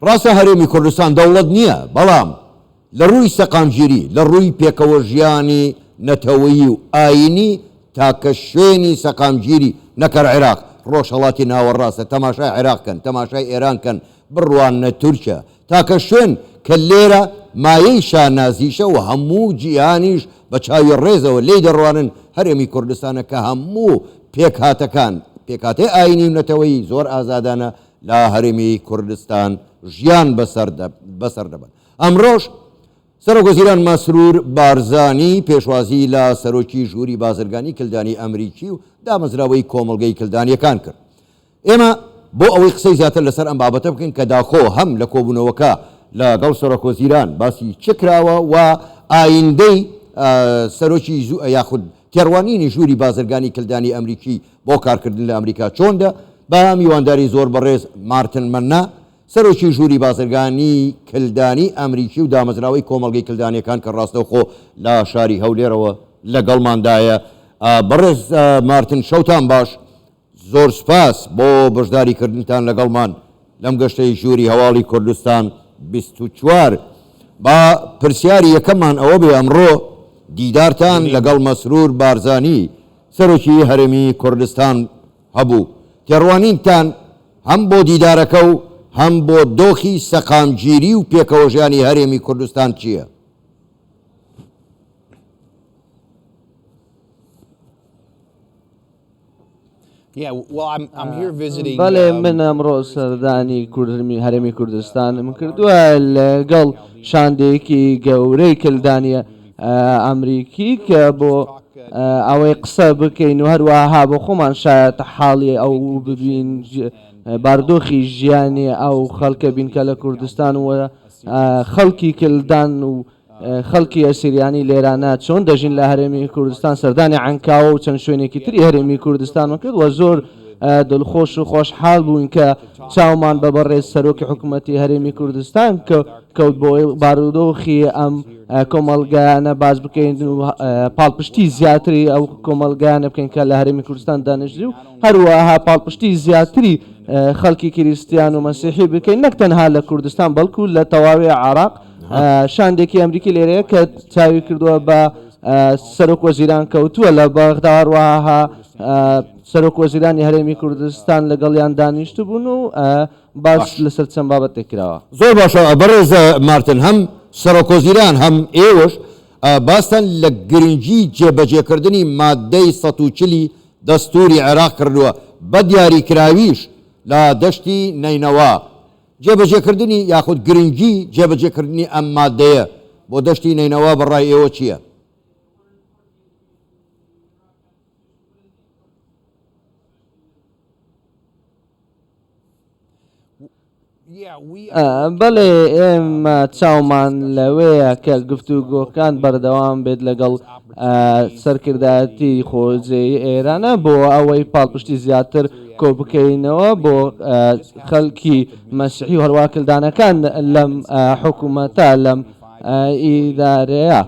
ڕاستە هەرێمی کوردستان دەوڵەت نییە، بەڵام لە ڕووی سەقامگیری، لە ڕووی پێکەوە ژیانی نەتەوەیی و ئاینی تاکە شوێنی سەقامگیری نەکەر عێراق، ڕۆژهەڵاتی ناوەڕاستە، تەماشای عێراقکەن، تەماشای ئێرانکەن، بڕوانە تورکیا، تاکە شوێن کە لێرە مایەی شانازیشە و هەموو جیهانیش بە چاوی ڕێزەوە لێی دەڕوانن هەرێمی کوردستانە کە هەموو پێکهاتەکان پێکهاتەی ئاینی و نەتەوەیی زۆر ئازادانە لە هەرێمی کوردستان ژیان بەسەر دەبن. ئەمڕۆژ سەرۆکوەزیران مەسرور بارزانی پێشوازی لە سەرۆکی ژووری بازرگانی کلدانی ئەمریکی و دامەزراوەی کۆمەڵگەی کلدانیەکان کرد. ئێمە بۆ ئەوەی قسەی زیاتر لەسەر ئەم بابەتە بکەین کە داخۆ هەم لە کۆبوونەوەکە لەگەڵ سەرۆکوەزیران باسی چ کراوە و ئایندەی سەرۆکی یاخود تێڕوانینی ژووری بازرگانی کلدانی ئەمریکی بۆ کارکردن لە ئەمریکا چۆندە، بە میوانداری زۆر بەڕێز مارتن مەنا سەرۆکی ژووری بازرگانی کلدانی ئەمریکی و دامەزراوەی کۆمەڵگەی کلدانیەکان کە ڕاستەوخۆ لە شاری هەولێرەوە لەگەڵماندایە. بەڕێز مارتن شەوتان باش، زۆر سپاس بۆ بەشداریکردنتان لەگەڵمان لەم گەشتەی ژووری هەواڵی کوردستان 24. با پرسیاری یەکەممان ئەوە بێ ئەمڕۆ دیدارتان لەگەڵ مەسرور بارزانی سەرۆکی هەرێمی کوردستان هەبوو، تێڕوانینتان هەم بۆ دیدارەکە و هەم بۆ دۆخی سەقامگیری و پێکەوەژیانی هەرێمی کوردستان چییە؟ بەڵێ من ئەمڕۆ سەردانی هەرێمی کوردستانم کردووە لەگەڵ شاندەیەکی گەورەی کلدانیە ئەمریکی کە بۆ ئەوەی قسە بکەین و هەروەها بۆ خۆمان شاید حاڵی ئەو ببین باردۆخی ژیانی ئەو خەڵکە بینکە لە کوردستان و خەڵکی کلدان و خەڵکی ئەسیریانی لێرانە چۆن دەژین لە هەرێمی کوردستان. سەردانی عنکاوە و چەند شوێنێکی تری هەرێمی کوردستانمان کرد و زۆر دڵخۆش و خۆشحاڵ بووین کە چاومان بە بەڕێز سەرۆکی حکوومەتی هەرێمی کوردستان کەوت بۆ بارودۆخی ئەم کۆمەڵگایانە باز بکەین و پاڵپشتی زیاتری ئەو کۆمەڵگایانە بکەین کە لە هەرێمی کوردستان دانیشتری و هەروەها پاڵپشتی زیاتری خەڵکی کریستیان و مەسیحی بکەین، نەک تەنها لە کوردستان بەڵکو لە تەواوی عێراق. شاندێکی ئەمریکی لێرەیە کە چاوی کردووە بە سەرۆکوەزیران کەوتووە لە بەغدا، هەروەها سەرۆکوەزیرانی هەرێمی کوردستان لەگەڵیان دانیشت بوون و باس لەسەر چەند بابەتێک کراوە. زۆر باشە بەڕێز مارتن، هەم سەرۆکوەزیران هەم ئێوەش باستان لە گرنگی جێبەجێکردنی مادەی 140 دەستوری عێراق کردووە بە دیاریکراویش لە دەشتی نینەوە. جێبەجێکردنی یاخود گرنگی جێبەجێکردنی ئەم مادەیە بۆ دەشتی نینەوە بەڕای ئێوە چییە؟ بەڵێ ئێمە چاومان لەوەیە کە گفتوگۆکان بەردەوام بێت لەگەڵ سەرکردایەتی خۆجێی ئێرانە بۆ ئەوەی پاڵپشتی زیاتر کۆ بکەینەوە بۆ خەڵکی مەسیحی و هەروە کلدانەکان لەم حکوومەتە لەم ئیدارەیە.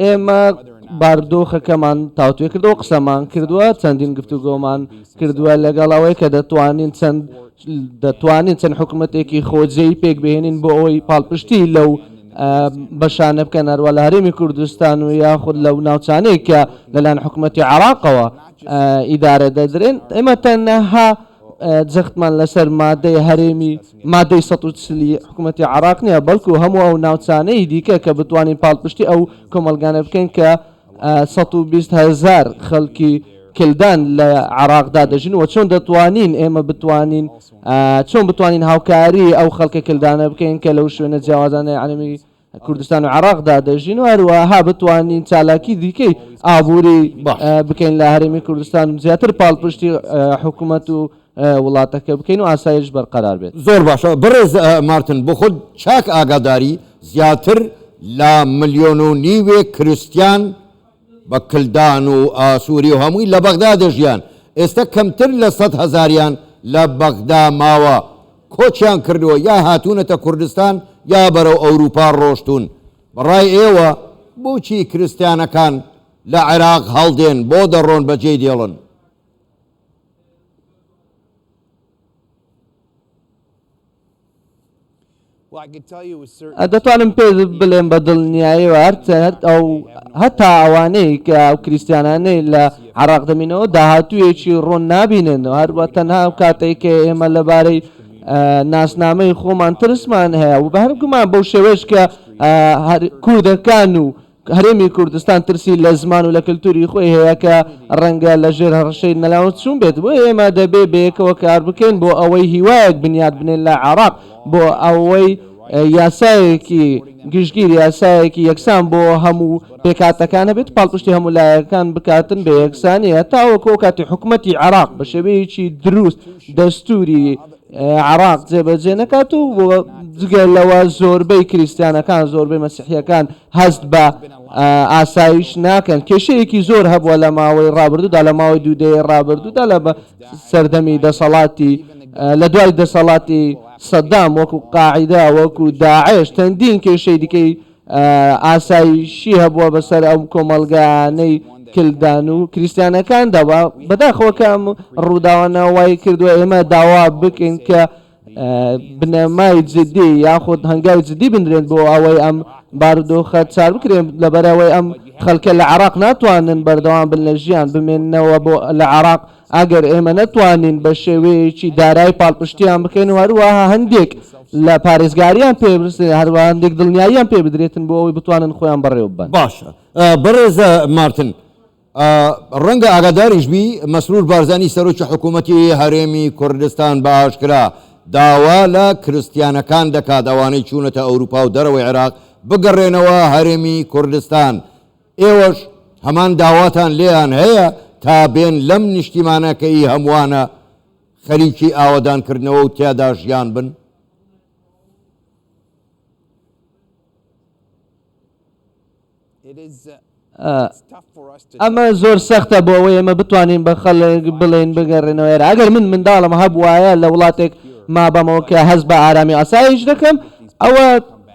ئێمە باردۆخەکەمان تاوتوێ کردەوە، قسەمان کردووە، چەندین گفتوگۆمان کردووە لەگەڵەوەی کە دەتوانین چەند حکوومەتێکی خۆجێی پێک بهێنین بۆ ئەوەی پاڵپشتی لەو بەشانە بکەن هەروە لە هەرێمی کوردستان و یاخود لەو ناوچانەی کە لەلایەن حکوومەتی عێراقەوە ئیدارە دەدرێن. ئێمە تەنەها جەختمان لەسەر مادەی هەرێمی مادەی 140 حکوومەتی عێراق نییە، بەڵکو هەموو ئەو ناوچانەی دیکە کە بتوانین پاڵپشتی ئەو کۆمەلگانە بکەین کە 120,000 خەڵکی کلدان لە عێراقدا دەژین و چۆن دەتوانین ئێمە چۆن بتوانین هاوکاری ئەو خەڵکە کلدانە بکەین کە لەو شوێنە جیاوازانەی عەلەمی کوردستان و عێراقدا دەژین و هەروەها بتوانین چالاکی دیکەی ئابووری بکەین لە هەرێمی کوردستان زیاتر پاڵپشتی حکوومەت و وڵاتەکە بکەین و ئاسایش بەرقەرار بێت. زۆر باشە بەڕێز مارتن، بۆ خۆت چاک ئاگاداری زیاتر لە 1.5 ملیۆن کریستیان بە کلدان و ئاسووری و هەمووی لە بەغدا دەژیان، ئێستا کەمتر لە 100,000یان لە بەغدا ماوە، کۆچیان کردووە یا هاتوونەتە کوردستان یا بەرەو ئەوروپا ڕۆشتون. بەڕای ئێوە بۆچی کریستیانەکان لە عێراق هەڵدێن بۆ دەڕۆن بەجێی دێڵن؟ دەتوانم پێ بڵێم بە دڵنیایی ئەو هەتا ئەوانەی کە ئەو کریسیانانەی لە عراق دەمینەوە داهاتوویەکی ڕۆن نابینن و هەروە تەنها کاتێک کە ئێمە لەبارەی ناسنامەی خۆمان ترسمان هەیە و بە هەرگومان بەو شێوەش کە کوردەکان و هەرێمی کوردستان ترسی لە زمان و لە کللتوری خۆی هەیە کە ڕەنگە لە ژێر هەڕەشەی نەلاوت چوون بێت بۆ ئێمە دەبێ بەیەکەوە کار بکەین بۆ ئەوەی هیوایەک بنیاد بنێن لە عراق بۆ ئەوەی یاسایەکی گشتگیر یاسایەکی یەکسان بۆ هەموو پێکاتەکانە بێت پاڵپشتی هەموو لایەکان بکاتن بە یەکسانیە تاوەکۆ کاتی حکوومەتی عراق بە شێوەیەکی دروست دەستوری عراق جێبەجێ نەکات و جگە لەوە زۆربەی کریسیانەکان زۆربەی مەسیحیەکان هەست بە ئاسایش ناکەن کێشەیەکی زۆر هەبووە لە ماوەی ڕابردوودا لە ماوەی دوودەیە ڕابردوودا لە سەردەمی دەسەڵاتی لە دوای دەسەڵاتی سەدام وەکو قاعیدا وەکو داعش چەندین کێشەی دیکەی ئاسایشی هەبووە بەسەر ئەو کۆمەلگانەی کلدان و کریسیانەکان دەبا بەداخەوەکەم ڕووداوانە وای کردووە ئێمە داوا بکەین کە بنەمای جدی یاخود هەنگاوی جدی بنرێن بۆ ئەوەی ئەم بارودۆخە چار بکرێن لەبەرەوەی ئەم خەڵکە لە عراق ناتوانن بەردەوام بن لە ژیان بمێننەوە بۆ لە عراق ئەگەر ئێمە نەتوانین بە شێوەیەکی دارای پاڵپشتیان بکەین و هەروەها هەندێک لە پارێزگاریان پێ برسێن هەروە هەندێک دڵنیاییان پێ بدرێتن بۆ ئەوەی بتوانن خۆیان بەڕێوە بن. باشە بەڕێزە مارتن ڕەنگە ئاگاداریش بی مەسرور بارزانی سەرۆکی حکوومەتی هەرێمی کوردستان بە ئاشکرا داوا لە کریسیانەکان دەکات ئەوانەی چوونەتە ئەوروپا و دەرەوەی عێراق بگەڕێنەوە هەرێمی کوردستان ئێوەش هەمان داواتان لێیان هەیە تا بێن لەم نیشتیمانەکەی هەمووانە خەریکی ئاوەدانکردنەوە و تیادا ژیان بن. ئەمە زۆر سەختە بۆ ئەوەی ئێمە بتوانین بە خەڵک بڵێن بگەڕێنەوە ئەگەر من منداڵم هەبوایە لە وڵاتێک ما بەمەوە کە هەست بە ئارامی ئاسایش دەکەم ئەوە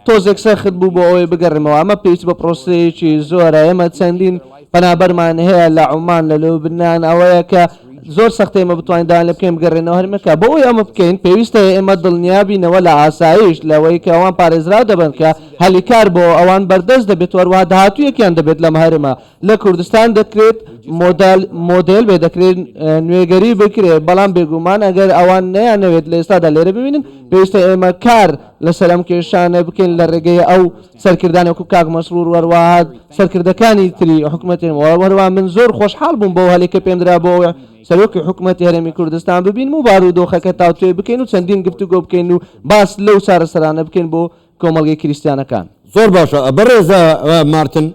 تۆزێک سەخت بوو بۆ ئەوەی بگەڕێمەوە ئەمە پێویست بە پرۆسەیەکی زۆرە ئێمە چەندین پەنابەرمان هەیە لە عومان لە لوبنان ئەوەیە کە زۆر سەختە ئێمە بتوانین داوای لێ بکەین بگەڕێنەوە هەرمەکە بۆ ئەوەی ئەمە بکەین پێویستە ئێمە دڵنیابینەوە لە ئاسایش لەوەی کە ئەوان پارێزرا دەبن کە هەلی کار بۆ ئەوان بەردەست دەبێت وەروەها داهاتوویەکیان دەبێت لەم هەرمە لە کوردستان دەکرێت مۆدل بێ دەکرێت نوێگەری بکرێت بەڵام بێگومان ئەگەر ئەوان نەیانەوێت لە ئێستادا لێرە ببینن پێویستە ئێمە کار لەسەر ئەم کێشانە بکەین لە ڕێگەی ئەو سەرکردانی وەکو کاک مەسرور وەروەها سەرکردەکانی تری حکوومەتی وەروەها من زۆر خۆشحاڵ بووم بۆ هەلێکە پێم درا بۆ سەرۆکی حکوومەتی هەرێمی کوردستان ببین و بارودۆخەکە تاوتوێ بکەین و چەندین گفتوگۆ بکەین و باس لەو چارەسەرانە بکەین بۆ کۆمەڵگەی کریسیانەکان. زۆر باشە بەڕێزە مارتن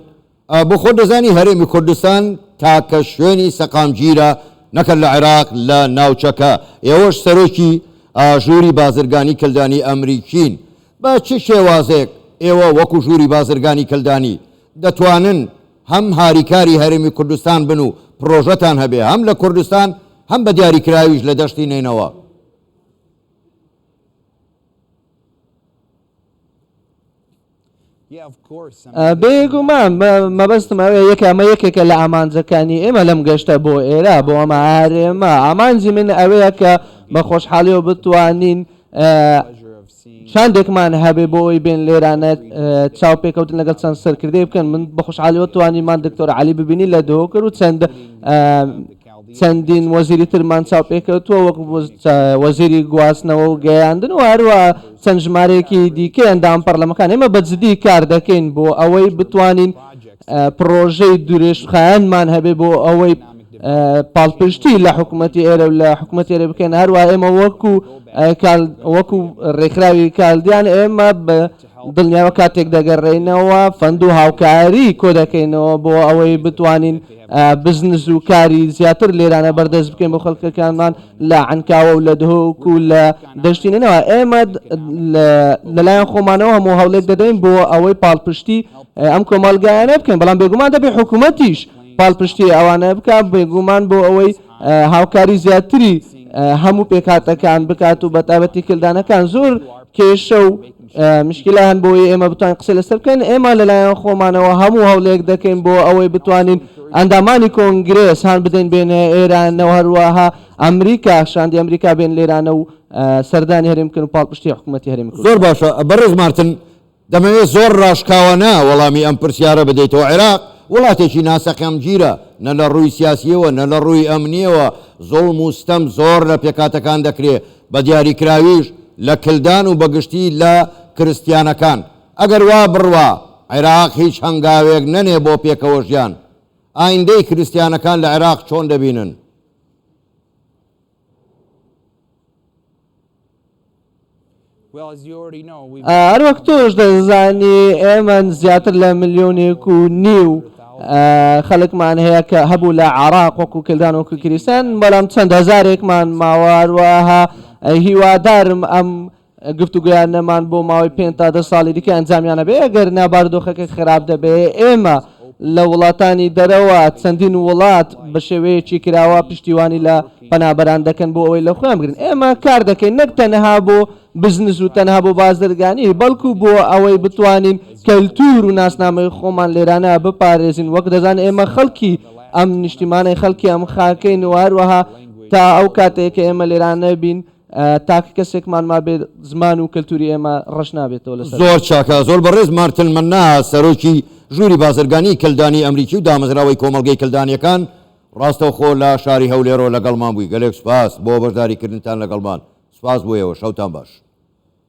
بۆ خۆ دەزانی هەرێمی کوردستان تاکە شوێنی سەقامگیرە نەکرد لە عێراق لە ناوچەکە ئێوەش سەرۆکی ژووری بازرگانی کلدانی ئەمریکین بە چ شێوازێک ئێوە وەکو ژووری بازرگانی کلدانی دەتوانن هەم هاریکاری هەرێمی کوردستان بن و پرۆژەتان هەبێ هەم لە کوردستان هەم بە دیاریکراویش لە دەشتی نینەوە. بێگومان مەبەستم ئەوەیە ئەمە یەکێکە لە ئامانجەکانی ئێمە لەم گەشتە بۆ ئێرە بۆ ئەمە هەرێمە ئامانجی من ئەوەیە کە بە خۆشحاڵیەوە بتوانین شاندێکمان هەبێ بۆ ئەوی بێن لێرانە چاو پێکەوتن لەگەڵ چەند سەرکردەی بکەن من بە خۆشحالیەوە توانیمان دکتۆر عەلی ببینی لە دۆ کرد و چەندین وەزیری ترمان چاو پێکەوتووە وەکو وەزیری گواستنەوە و گەیاندن و هەروە چەند ژمارەیەکی دیکە ئەندام پەرلەمەکان ئێمە بەجددی کار دەکەین بۆ ئەوەی بتوانین پرۆژەی دوورێژخایەنمان هەبێ بۆ ئەوەی پاڵپشتی لە حکوومەتی ئێرە و لە حکوومەتی ئێرە بکەین هەروە ئێمە وەکو ڕێکراوی کالدیان ئێمە بە دڵنیاوە کاتێک دەگەڕێینەوە فەند و هاوکاری کۆ دەکەینەوە بۆ ئەوەی بتوانین بزنس و کاری زیاتر لێرانە بەردەست بکەین بۆ خەڵکەکانمان لە عنکاوە و لە دهۆک و لە دەشتینەوە ئێمە لەلایەن خۆمانەوە هەموو هەوڵێک دەدەین بۆ ئەوەی پاڵپشتی ئەم کۆمەلگایانە بکەین بەڵام بێگومان دەبێ حکوومەتیش پاڵپشتی ئەوانە بکات بێگومان بۆ ئەوەی هاوکاری زیاتری هەموو پێکاتەکان بکات و بەتابەتی کلدانەکان زۆر کێشە و مشکلە هەن بۆی ئێمە بتوانین قسە لەسەر بکەین ئێمە لەلایەن خۆمانەوە هەموو هەوڵێک دەکەین بۆ ئەوەی بتوانین ئەندامانی کۆنگرێس هەان بدەین بێنە ئێرانەوە هەروەها ئەمریکا شاندی ئەمریکا بێن لێرانە و سەردانی هەرێمکن و پاڵپشتی حکوومەتی هەرێمی زۆر باشە بەڕێز مارتن دەمەوێت زۆر ڕاشکاوانە وەڵامی ئەم پرسیارە بدەیتەوە عێراق وڵاتێکی ناسەقام گیرە نە لە ڕووی سیاسیەوە نە لە ڕووی ئەمنیەوە زۆڵم و ستەم زۆر لە پێکاتەکان دەکرێت بە دیاریکراویش لە کلدان و بەگشتی لە کریسیانەکان ئەگەر وا بڕوا عێراق هیچ هەنگاوێک نەنێ بۆ پێکەوە ژیان ئایندەی کریسیانەکان لە عێراق چۆن دەبینن؟ هەروەک تۆش دەزانی ئێمە زیاتر لە 1.5 ملیۆن خەڵکمان هەیە کە هەبوو لە عێراق وەکو کلدان وەکو کریسان بەڵام چەند هەزارێکمان ماوەڕواها هیوادارم ئەم گفتوگویان نەمان بۆ ماوەی 5 تا 10 ساڵی دیکە ئەنجامیانە بێ ئەگەر ناباردۆخەکە خراپ دەبێ ئێمە لە وڵاتانی دەرەوە چەندین وڵات بە شێوەیەکی کراوە پشتیوانی لە پەنابەران دەکەن بۆ ئەوەی لە خۆیان بگرن ئێمە کار دەکەین نەک تەنها بۆ بزنس و تەنها بۆ بازرگانی بەڵکو بۆ ئەوەی بتوانین کەلتور و ناسنامەی خۆمان لێرانە بپارێزین وەک دەزان ئێمە خەڵکی ئەم نیشتیمانەی خەڵکی ئەم خاکەین و هەروەها تا ئەو کاتێک کە ئێمە لێرانە بین تاکە کەسێکمان ما بێت زمان و کەلتوری ئێمە ڕەش نابێتەوە لەسەر زۆر چاکە زۆر بەڕێز مارتن مننا سەرۆکی ژووری بازرگانی کلدانی ئەمریکی و دامەزراوەی کۆمەڵگەی کلدانیەکان ڕاستەوخۆ لە شاری هەولێرەوە لەگەڵمان بووی گەلێک سوپاس بۆ بەشداریکردنتان لەگەڵمان سوپاس بۆیەوە شەوتان باش.